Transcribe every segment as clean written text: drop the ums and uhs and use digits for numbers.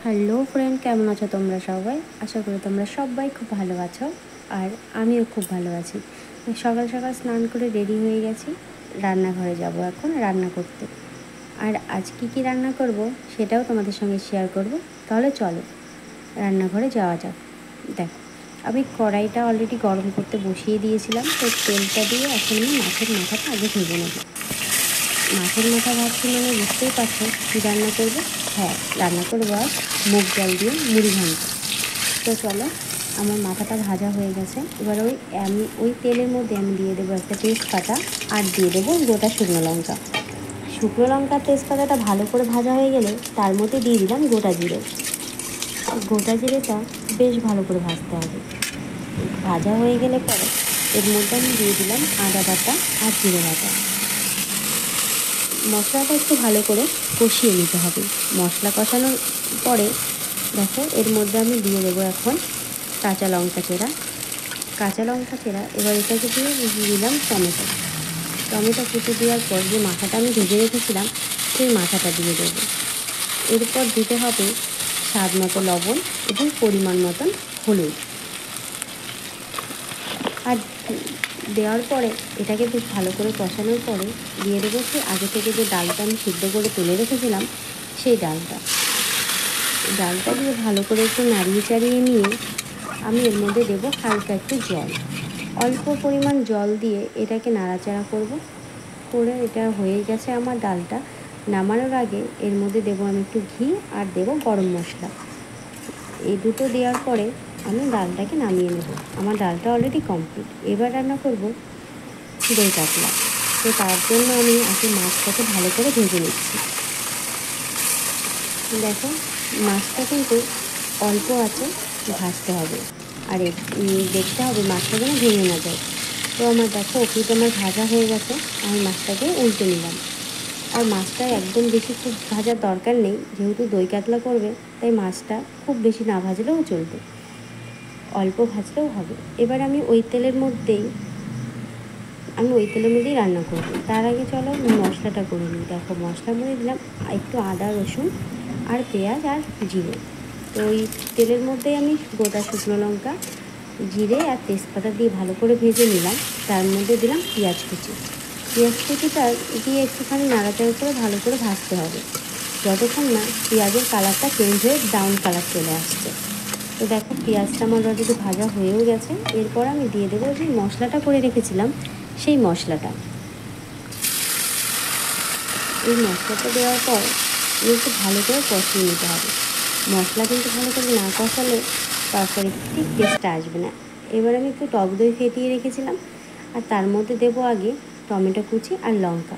Hello friend, কেমন আছো তোমরা সবাই? আশা করি তোমরা সবাই খুব ভালো আছো। আর আমিও খুব ভালো আছি। সকাল সকাল স্নান করে রেডি হয়ে গেছি, রান্নাঘরে যাব এখন রান্না করতে। আর আজ কী রান্না করব সেটাও তোমাদের সঙ্গে শেয়ার করব। তাহলে চলো রান্নাঘরে যাওয়া যাক। দেখো, আমি কড়াইটা অলরেডি গরম করতে বসিয়ে দিয়েছিলাম, তো তেলটা দিয়ে এখন আমি মাছের মাথাটা আগে ভেজে নেব। মাছের মাথা ভাজছি মানে বুঝতেই পারছো কী রান্না করবো। হ্যাঁ, রান্না করবো আজ মুগ ডাল দিয়ে মুড়ি ঘন্ট। তো চলো, আমার মাথাটা ভাজা হয়ে গেছে। এবার ওই তেলের মধ্যে আমি দিয়ে দেবো একটা তেজপাতা, আর দিয়ে দেবো গোটা শুকনো লঙ্কা। শুকনো লঙ্কা তেজপাতাটা ভালো করে ভাজা হয়ে গেলে তার মধ্যে দিয়ে দিলাম গোটা জিরে। গোটা জিরেটা বেশ ভালো করে ভাজতে হবে। ভাজা হয়ে গেলে পরে এর মধ্যে আমি দিয়ে দিলাম আদা বাটা আর জিরে বাটা। মশলাটা একটু ভালো করে কষিয়ে নিতে হবে। মশলা কষানোর পরে দেখো, এর মধ্যে আমি দিয়ে দেবো এখন কাঁচা লঙ্কা চেরা। এবার এটাকে দিয়ে দিলাম টমেটো কুচি দেওয়ার পর যে মাথাটা আমি ভেজে রেখেছিলাম সেই মাথাটা দিয়ে দেবো। এরপর দিতে হবে স্বাদ মতো লবণ এবং পরিমাণ মতন হলুদ। আর দেওয়ার পরে এটাকে বেশ ভালো করে কষানোর পরে দিয়ে দেবো সেই আগে থেকে যে ডালটা আমি সিদ্ধ করে তুলে রেখেছিলাম সেই ডালটা দিয়ে ভালো করে একটু নাড়িয়ে চাড়িয়ে নিয়ে আমি এর মধ্যে দেবো হালকা একটু জল। অল্প পরিমাণ জল দিয়ে এটাকে নাড়াচাড়া করে এটা হয়ে গেছে আমার ডালটা। নামানোর আগে এর মধ্যে দেবো আমি একটু ঘি আর দেবো গরম মশলা। এই দুটো দেওয়ার পরে আমি ডালটাকে নামিয়ে নেব। আমার ডালটা অলরেডি কমপ্লিট। এবার রান্না করব দই কাতলা। তো তার জন্য আমি আগে মাছটাকে ভালো করে ভেজে নিচ্ছি। দেখো, মাছটা কিন্তু অল্প আছে ভাজতে হবে, আর দেখতে হবে মাছটা যেন ভেঙে না যায়। তো আমার দেখো ওপিট আমার ভাজা হয়ে গেছে। আমি মাছটাকে উল্টে নিলাম। আর মাছটা একদম বেশি খুব ভাজার দরকার নেই, যেহেতু দই কাতলা করবে তাই মাছটা খুব বেশি না ভাজলেও চলবে, অল্প ভাজলেও হবে। এবার আমি ওই তেলের মধ্যেই রান্না করব। তার আগে চলো মশলাটা করে নিই। দেখো, মশলার মধ্যে দিলাম একটু আদা রসুন আর পেঁয়াজ আর জিরে। তো ওই তেলের মধ্যেই আমি গোটা শুকনো লঙ্কা, জিরে আর তেজপাতা দিয়ে ভালো করে ভেজে নিলাম। তার মধ্যে দিলাম পেঁয়াজ কুচিটা দিয়ে একটুখানি নাড়াচাড়া করে ভালো করে ভাজতে হবে, যতক্ষণ না পেঁয়াজের কালারটা চেঞ্জ হয়ে ব্রাউন কালার চলে আসছে। তো দেখো, পেঁয়াজটা আমার অলরেডি ভাজা হয়েও গেছে। এরপর আমি দিয়ে দেবো যে মশলাটা করে রেখেছিলাম সেই মশলাটা। এই মশলাটা দেওয়ার পর একটু ভালো করে কষিয়ে নিতে হবে। মশলা কিন্তু ভালো করে না কষালে তরকারি ঠিক টেস্টটা আসবে না। এবার আমি একটু টক দই ফেটিয়ে রেখেছিলাম, আর তার মধ্যে দেবো আগে টমেটো কুচি আর লঙ্কা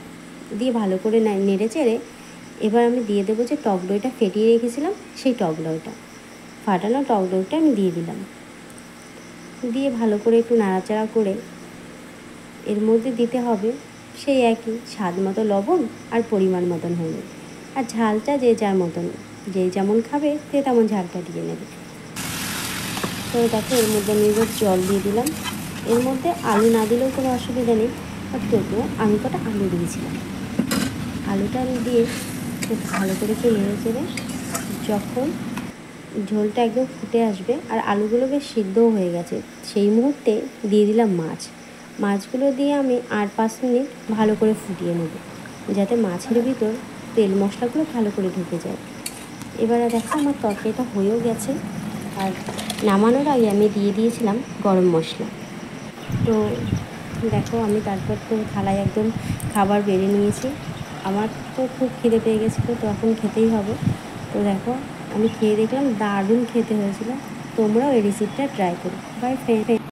দিয়ে ভালো করে নেড়ে চেড়ে এবার আমি দিয়ে দেবো যে টক দইটা ফেটিয়ে রেখেছিলাম সেই ফাটানো টক দইটা আমি দিয়ে দিলাম। দিয়ে ভালো করে একটু নাড়াচাড়া করে এর মধ্যে দিতে হবে সেই একই স্বাদ মতো লবণ আর পরিমাণ মতন হলুদ। আর ঝালটা যে যার মতন, যে যেমন খাবে সে তেমন ঝালটা দিয়ে নেবে। তো দেখো, এর মধ্যে আমি এবার জল দিয়ে দিলাম। এর মধ্যে আলু না দিলেও কোনো অসুবিধা নেই, আর তবুও আমি কটা আলু দিয়েছিলাম। আলুটা আমি দিয়ে খুব ভালো করে একটু নেড়ে চেড়ে যখন ঝোলটা একদম ফুটে আসবে আর আলুগুলো বেশ সিদ্ধও হয়ে গেছে, সেই মুহূর্তে দিয়ে দিলাম মাছগুলো দিয়ে আমি 8-5 মিনিট ভালো করে ফুটিয়ে নেব, যাতে মাছের ভিতর তেল মশলাগুলো ভালো করে ঢুকে যায়। এবারে দেখো, আমার তরকারিটা হয়েও গেছে। আর নামানোর আগে আমি দিয়ে দিয়েছিলাম গরম মশলা। তো দেখো, আমি তারপর তো থালায় একদম খাবার বেড়ে নিয়েছি। আমার তো খুব খিদে পেয়ে গেছিলো, তো এখন খেতেই হবে। তো দেখো, আমি খেয়ে দেখলাম দারুণ খেতে হয়েছিল। তোমরাও এই রেসিপিটা ট্রাই করো। By friend.